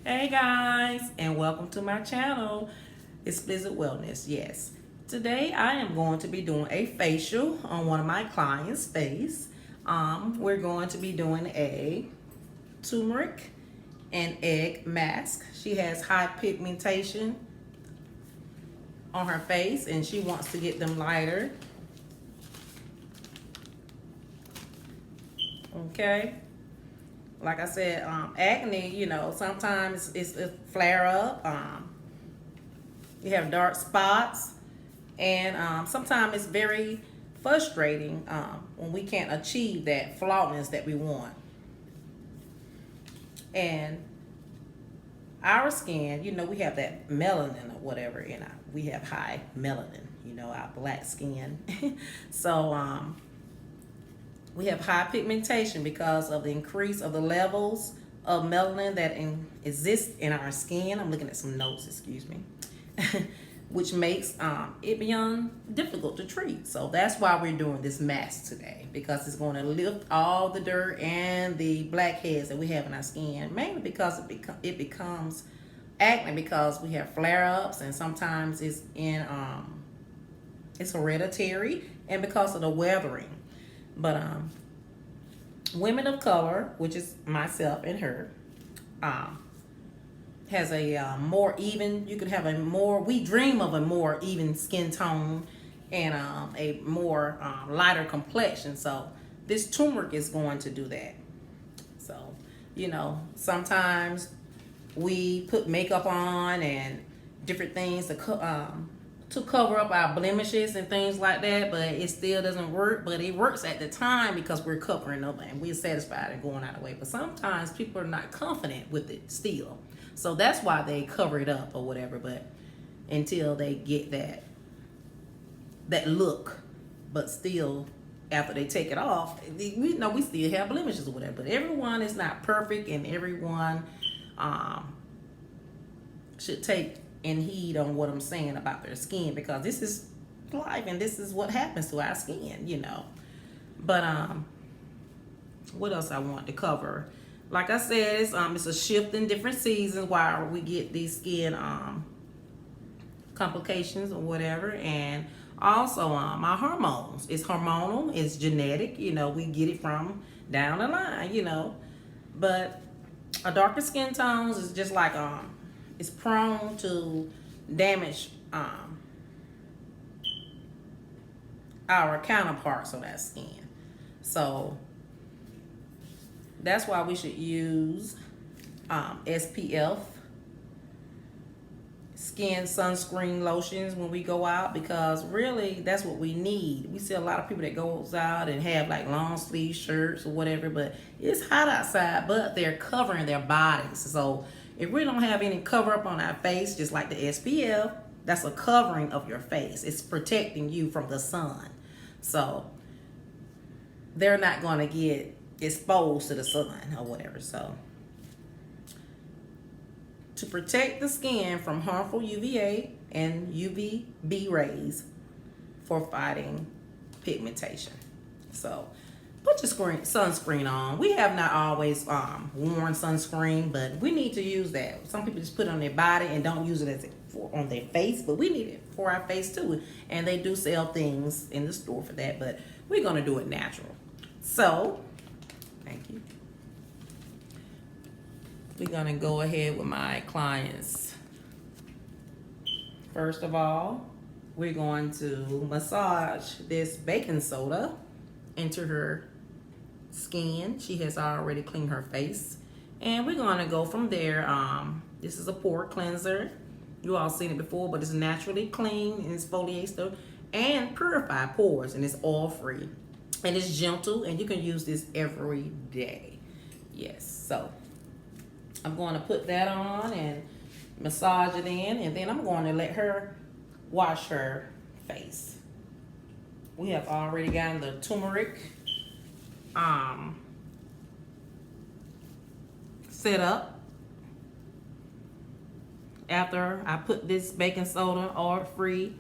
Hey guys, and welcome to my channel, Explicit Wellness. Yes, today I am going to be doing a facial on one of my clients' face. We're going to be doing a turmeric and egg mask. She has high pigmentation on her face and she wants to get them lighter. Okay. Like I said, acne, sometimes it's a flare up. You have dark spots, and sometimes it's very frustrating when we can't achieve that flawlessness that we want. And our skin, we have that melanin or whatever, and we have high melanin, our black skin. So, we have high pigmentation because of the increase of the levels of melanin that exist in our skin. I'm looking at some notes, excuse me. Which makes it beyond difficult to treat. So that's why we're doing this mask today, because it's going to lift all the dirt and the blackheads that we have in our skin, mainly because it becomes acne because we have flare-ups, and sometimes it's hereditary, and because of the weathering. But women of color, which is myself and her, has a more even, we dream of a more even skin tone and a more lighter complexion. So this turmeric is going to do that. So, sometimes we put makeup on and different things to cover up our blemishes and things like that, but it still doesn't work. But it works at the time because we're covering up and we're satisfied and going out of the way. But sometimes people are not confident with it still, so that's why they cover it up or whatever. But until they get that look, but still after they take it off, we know we still have blemishes or whatever. But everyone is not perfect, and everyone should take and heed on what I'm saying about their skin, because this is life and this is what happens to our skin. But what else I want to cover? Like I said, it's a shift in different seasons why we get these skin complications or whatever. And also my hormones, it's hormonal, it's genetic, we get it from down the line. But a darker skin tones is just like it's prone to damage our counterparts of that skin. So that's why we should use SPF skin sunscreen lotions when we go out, because really that's what we need. We see a lot of people that goes out and have like long sleeve shirts or whatever, but it's hot outside, but they're covering their bodies. So if we don't have any cover up on our face, just like the SPF, that's a covering of your face. It's protecting you from the sun. So they're not going to get exposed to the sun or whatever. So to protect the skin from harmful UVA and UVB rays for fighting pigmentation. So put your sunscreen on. We have not always worn sunscreen, but we need to use that. Some people just put it on their body and don't use it on their face, but we need it for our face too. And they do sell things in the store for that, but we're going to do it natural. So, thank you. We're going to go ahead with my clients. First of all, we're going to massage this baking soda into her skin. She has already cleaned her face, and we're going to go from there. This is a pore cleanser. You all seen it before, but it's naturally clean and exfoliates and purify pores, and it's oil free and it's gentle, and you can use this every day. Yes, so I'm going to put that on and massage it in, and then I'm going to let her wash her face. We have already gotten the turmeric set up. After I put this baking soda oil-free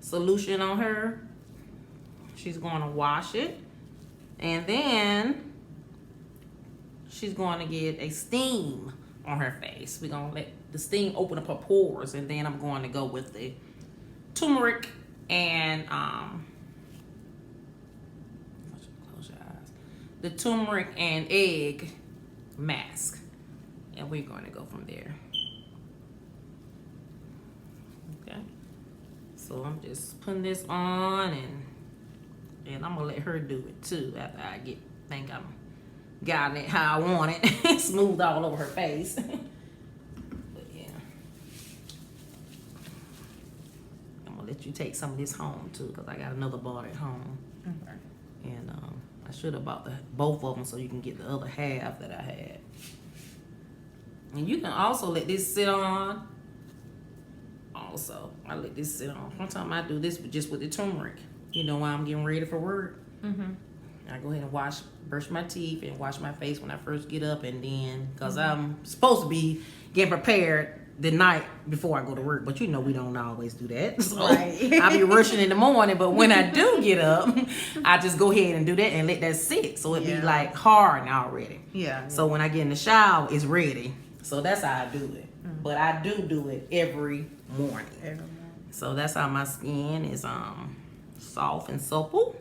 solution on her, she's going to wash it, and then she's going to get a steam on her face. We're gonna let the steam open up her pores, and then I'm going to go with the turmeric and close your eyes. The turmeric and egg mask, and we're going to go from there. Okay, so I'm just putting this on, and I'm gonna let her do it too after I think I'm got it how I want it. Smooth all over her face. But yeah, I'm gonna let you take some of this home too, because I got another bar at home. Okay. And I should have bought both of them so you can get the other half that I had. And you can also let this sit on. Also, I let this sit on. Sometimes I do this just with the turmeric. You know, while I'm getting ready for work. Mm-hmm. I go ahead and brush my teeth and wash my face when I first get up, and then, because I'm supposed to be getting prepared the night before I go to work, but you know we don't always do that. So Right. I be rushing in the morning, but when I do get up, I just go ahead and do that and let that sit, so it be like hard already. Yeah. So when I get in the shower, it's ready. So that's how I do it. But I do it every morning. So that's how my skin is soft and supple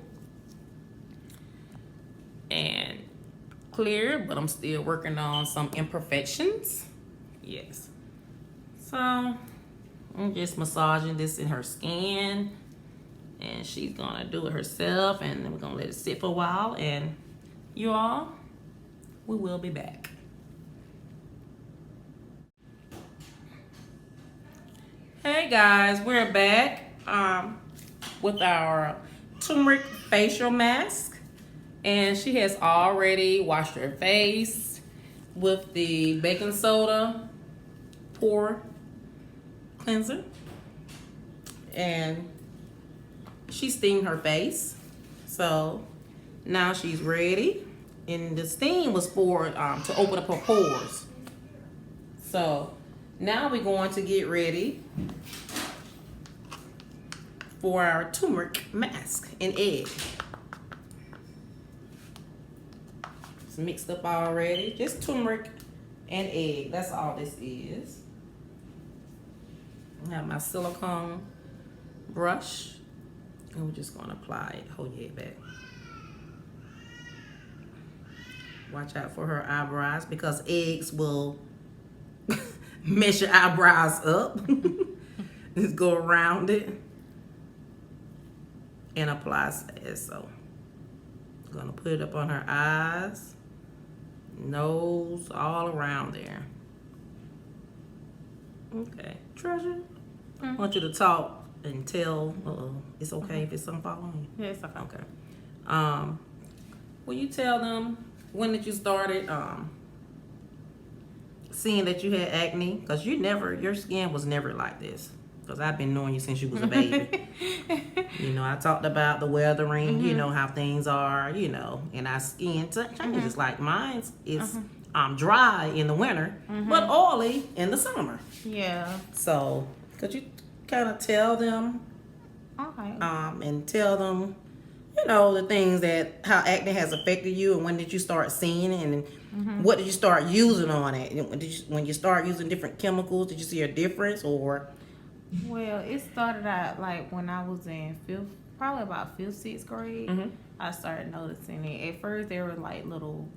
and clear, but I'm still working on some imperfections. Yes. So I'm just massaging this in her skin, and she's gonna do it herself, and then we're gonna let it sit for a while, and you all, we will be back. Hey guys, we're back with our turmeric facial mask. And she has already washed her face with the baking soda pore cleanser. And she steamed her face. So now she's ready. And the steam was for to open up her pores. So now we're going to get ready for our turmeric mask and egg. Mixed up already. Just turmeric and egg. That's all this is. I have my silicone brush, and we're just going to apply it. Hold your head back. Watch out for her eyebrows, because eggs will mess your eyebrows up. Just go around it and apply as so. I'm gonna put it up on her eyes, nose, all around there. Okay, Treasure, I want you to talk and tell. It's okay if it's something following you. Yeah, it's okay. Okay. Will you tell them when did you started seeing that you had acne? Because your skin was never like this. Because I've been knowing you since you was a baby. You know, I talked about the weathering, you know, how things are, you know, and our skin changes. Like mine is dry in the winter, but oily in the summer. Yeah. So could you kind of tell them, Okay. and tell them, you know, the things that, how acne has affected you, and when did you start seeing it, and what did you start using on it? When you start using different chemicals, did you see a difference, or? Well, it started out like when I was in probably about 5th, 6th grade. I started noticing it. At first, they were like little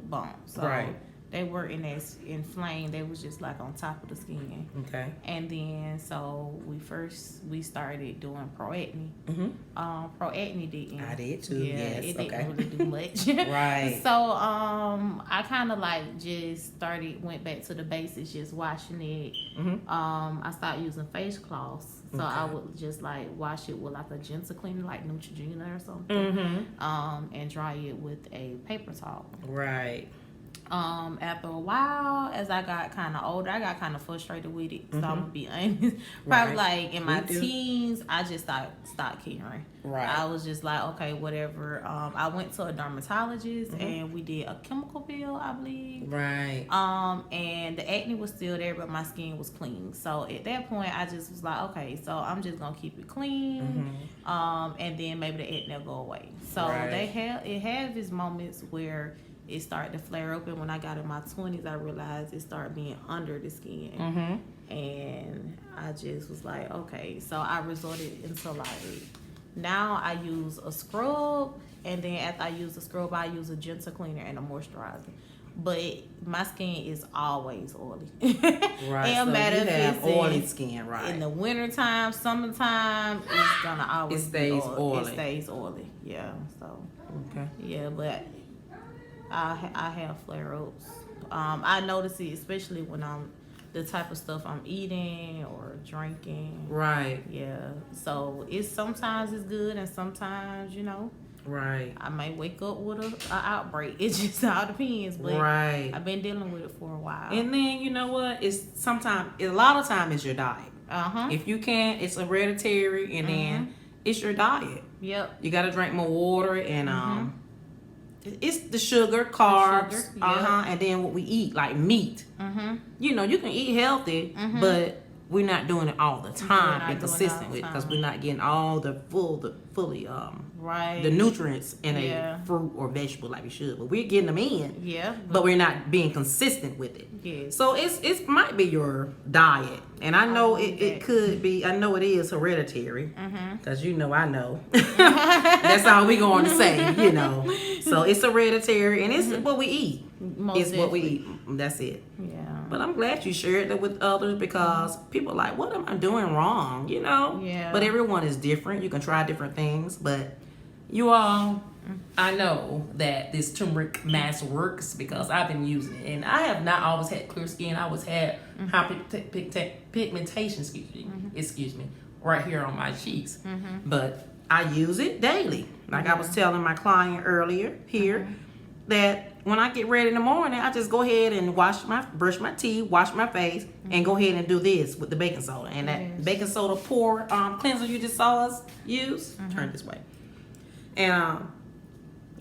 bumps. So Right. they weren't as inflamed. They was just like on top of the skin. Okay. And then so we started doing pro acne. Pro acne didn't. I did too. Yeah, Yes. it didn't Okay. really do much. Right. So I kind of like just went back to the basics, just washing it. I started using face cloths. So I would just like wash it with like a gentle cleaner, like Neutrogena or something. And dry it with a paper towel. Right. After a while, as I got kind of older, I got kind of frustrated with it. So I'm gonna be honest. Probably like in my teens, I just stopped caring. Right. I was just like, okay, whatever. I went to a dermatologist and we did a chemical peel, I believe. Right. And the acne was still there, but my skin was clean. So at that point, I just was like, okay, so I'm just gonna keep it clean. And then maybe the acne will go away. So it had its moments where it started to flare up, and when I got in my 20s, I realized it started being under the skin. And I just was like, okay. So I resorted into like, now I use a scrub, and then after I use the scrub, I use a gentle cleaner and a moisturizer. But my skin is always oily. Right. It don't matter you if have it's oily skin, right? in the wintertime, summertime, it's gonna always It stays be oily. It stays oily. Yeah. So Okay. yeah, but I have flare ups. I notice it especially when I'm the type of stuff I'm eating or drinking. Right. Yeah. So it's sometimes it's good, and sometimes Right. I may wake up with a outbreak. It just all depends. But Right. I've been dealing with it for a while. And then you know what? A lot of time it's your diet. If you can't, it's hereditary, and then it's your diet. Yep. You got to drink more water, and it's the sugar, carbs, and then what we eat, like meat. You know, you can eat healthy, but we're not doing it all the time and consistent with, because we're not getting all the fully right the nutrients in a fruit or vegetable like we should. But we're getting them in. Yeah. But we're not being consistent with it. Yes. So it might be your diet, and I know it could be. I know it is hereditary, because I know. That's all we going to say, So it's hereditary, and it's what we eat. It's what we eat. That's it. Yeah. But I'm glad you shared that with others, because people are like, what am I doing wrong? Yeah. But everyone is different. You can try different things, but you all, I know that this turmeric mask works because I've been using it, and I have not always had clear skin. I always had pigmentation, excuse me, right here on my cheeks. But I use it daily. Like I was telling my client earlier here, that when I get ready in the morning, I just go ahead and brush my teeth, wash my face, and go ahead and do this with the baking soda. And that baking soda pore cleanser you just saw us use, turn this way. And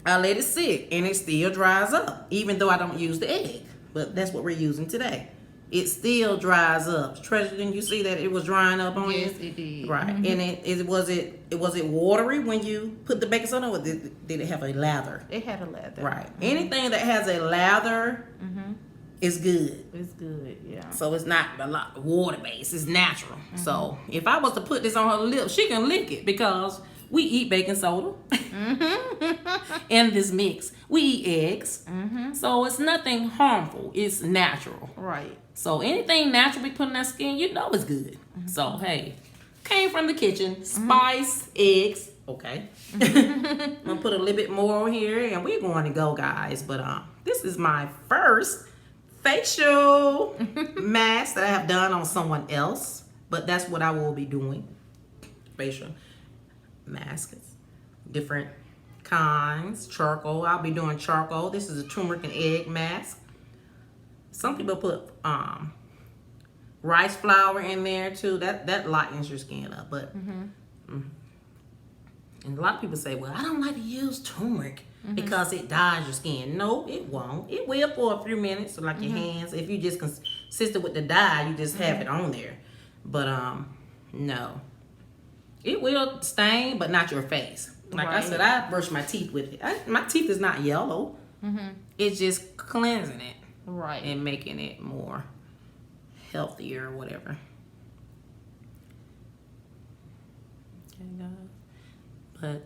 I let it sit, and it still dries up, even though I don't use the egg. But that's what we're using today. It still dries up. Treasure, didn't you see that it was drying up on you? Yes, it did. Right. And was it watery when you put the baking soda, or did it have a lather? It had a lather. Right. Anything that has a lather is good. It's good, yeah. So it's not a lot water based. It's natural. So if I was to put this on her lips, she can lick it, because we eat baking soda in this mix. We eat eggs. So it's nothing harmful. It's natural. Right. So anything natural we put in our skin, it's good. So, hey, came from the kitchen. Spice, eggs. Okay. I'm going to put a little bit more on here, and we're going to go, guys. But this is my first facial mask that I have done on someone else. But that's what I will be doing. Facial masks, different kinds. Charcoal, I'll be doing charcoal. This is a turmeric and egg mask. Some people put rice flour in there too. That lightens your skin up. But and a lot of people say, well, I don't like to use turmeric because it dyes your skin. No, it won't. It will for a few minutes, so like your hands. If you just consistent with the dye, you just have it on there. But no. It will stain, but not your face. Like I said, I brush my teeth with it. My teeth is not yellow. It's just cleansing it. Right. And making it more healthier or whatever. Okay, guys. But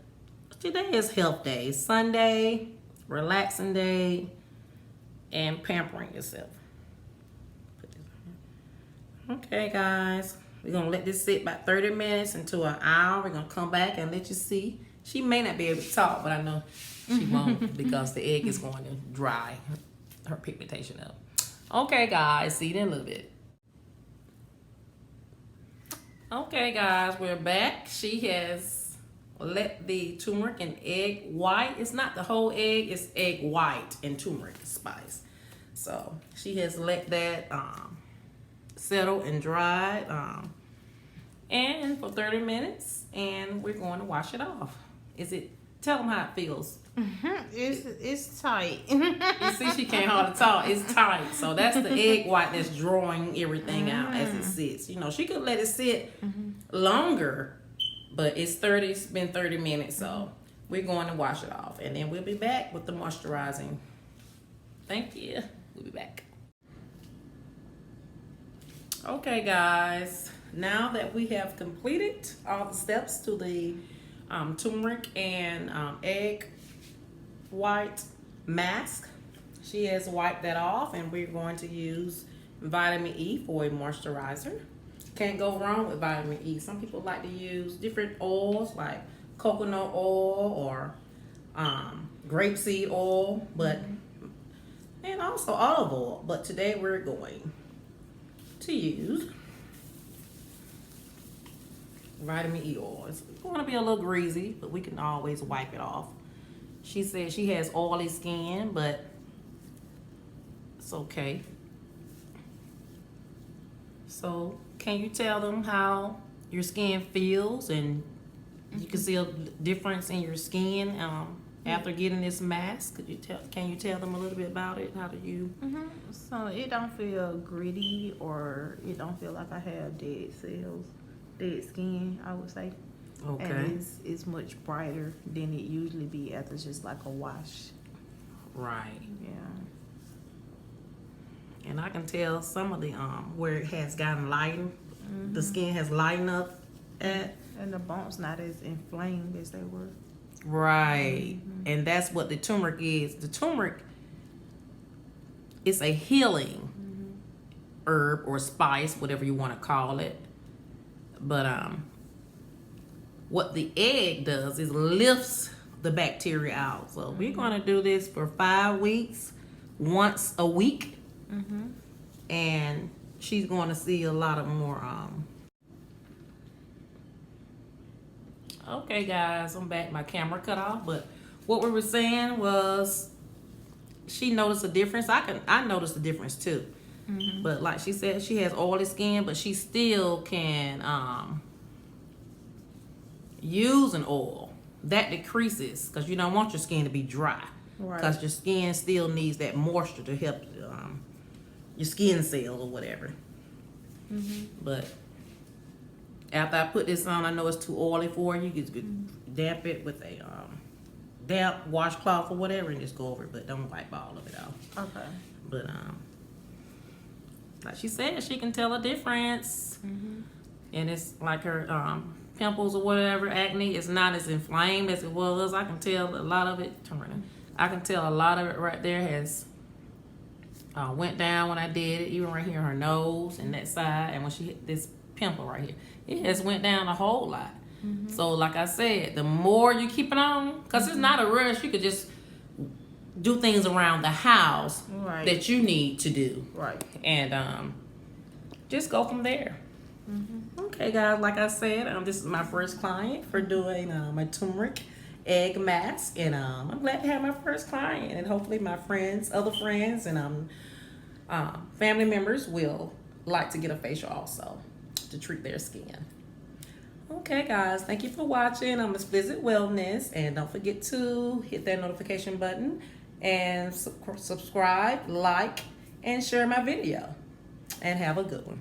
today is health day. Sunday, relaxing day, and pampering yourself. Okay, guys. We're going to let this sit about 30 minutes into an hour. We're going to come back and let you see. She may not be able to talk, but I know she won't, because the egg is going to dry her pigmentation up. Okay, guys. See you in a little bit. Okay, guys. We're back. She has let the turmeric and egg white. It's not the whole egg. It's egg white and turmeric spice. So she has let that settle and dry and for 30 minutes, and we're going to wash it off. Tell them how it feels. It's tight. You see, she can't hardly talk. It's tight. So that's the egg white that's drawing everything out as it sits. She could let it sit longer, but it's been 30 minutes, so we're going to wash it off, and then we'll be back with the moisturizing Thank you. We'll be back. Okay, guys. Now that we have completed all the steps to the turmeric and egg white mask, she has wiped that off, and we're going to use vitamin E for a moisturizer. Can't go wrong with vitamin E. Some people like to use different oils like coconut oil or grapeseed oil, but and also olive oil. But today we're going to use vitamin E oil. It's going to be a little greasy, but we can always wipe it off. She said she has oily skin, but it's okay. So can you tell them how your skin feels, and you can see a difference in your skin after getting this mask? Can you tell them a little bit about it? How do you? So it don't feel gritty, or it don't feel like I have dead cells, dead skin, I would say. Okay. And it's much brighter than it usually be after just like a wash. Right. Yeah. And I can tell some of the where it has gotten lightened, the skin has lightened up at. And the bumps not as inflamed as they were. Right. And that's what the turmeric is. The turmeric is a healing herb or spice, whatever you want to call it. But what the egg does is lifts the bacteria out. So we're going to do this for 5 weeks, once a week. And she's going to see a lot of more. Okay, guys, I'm back. My camera cut off, but what we were saying was she noticed a difference. I noticed a difference too. But like she said, she has oily skin, but she still can use an oil that decreases, because you don't want your skin to be dry, because your skin still needs that moisture to help your skin cells or whatever. But after I put this on, I know it's too oily for you. You could damp it with a damp washcloth or whatever and just go over it, but don't wipe all of it off. Okay. But like she said, she can tell a difference. And it's like her pimples or whatever, acne, is not as inflamed as it was. I can tell a lot of it. I can tell a lot of it right there has went down when I did it, even right here in her nose and that side, and when she hit this pimple right here, it has went down a whole lot. So like I said, the more you keep it on, because it's not a rush, you could just do things around the house that you need to do, and just go from there. Okay, guys, like I said, this is my first client for doing my turmeric egg mask, and I'm glad to have my first client, and hopefully my friends, other friends, and family members will like to get a facial also to treat their skin. Okay, guys, thank you for watching Miss Visit Wellness, and don't forget to hit that notification button and subscribe, like, and share my video, and have a good one.